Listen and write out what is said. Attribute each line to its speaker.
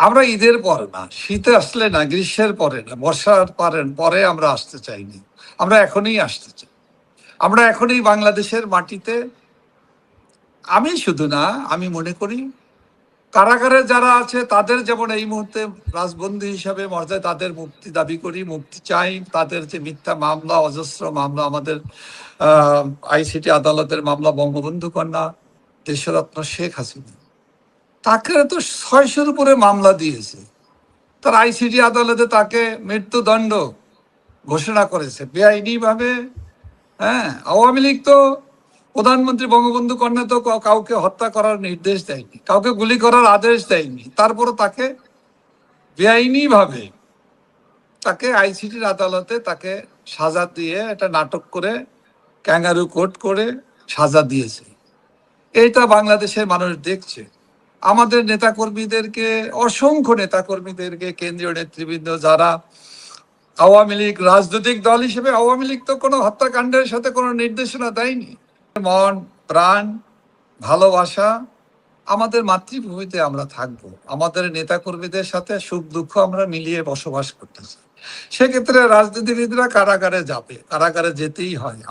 Speaker 1: আমরা ঈদের পরে না, শীতে আসলে না, গ্রীষ্মের পরে না, বর্ষার পরে আমরা আসতে চাইনি। আমরা এখনই আসতে চাই। আমরা এখনই বাংলাদেশের মাটিতে, আমি শুধু না, আমি মনে করি কারাগারে যারা আছে তাদের যেমন এই মুহূর্তে রাজবন্দী হিসাবে মর্যাদা, তাদের মুক্তি দাবি করি, মুক্তি চাই। তাদের যে মিথ্যা মামলা, অজস্র মামলা, আমাদের আইসিটি আদালতের মামলা, বঙ্গবন্ধু কন্যা দেশরত্ন শেখ হাসিনা, তাকে তো ৬০০-র উপরে মামলা দিয়েছে। তার আইসিটি আদালতে তাকে মৃত্যুদণ্ড ঘোষণা করেছে বেআইনি ভাবে। হ্যাঁ, আওয়ামী লীগ তো, প্রধানমন্ত্রী বঙ্গবন্ধু কন্যা তো কাউকে হত্যা করার নির্দেশ দেয়নি, কাউকে গুলি করার আদেশ দেয়নি, তারপরও তাকে বেআইনি ভাবে তাকে আইসিটির আদালতে তাকে সাজা দিয়ে, একটা নাটক করে, ক্যাঙ্গারু কোর্ট করে সাজা দিয়েছে। এইটা বাংলাদেশের মানুষ দেখছে। আমাদের নেতাকর্মীদেরকে, অসংখ্য নেতাকর্মীদেরকে, কেন্দ্রীয় নেতৃবৃন্দ যারা আওয়ামী লীগ রাজনৈতিক দল হিসেবে, আওয়ামী লীগ তো কোনো হত্যাকাণ্ডের সাথে কোনো নির্দেশনা দেয়নি। মন, প্রাণ, ভালোবাসা, আমাদের মাতৃভূমিতে আমরা থাকবো, আমাদের নেতাকর্মীদের সাথে সুখ দুঃখ আমরা মিলিয়ে বসবাস করতেছি। সেক্ষেত্রে রাজনীতিবিদরা কারাগারে যাবে, কারাগারে যেতেই হয়।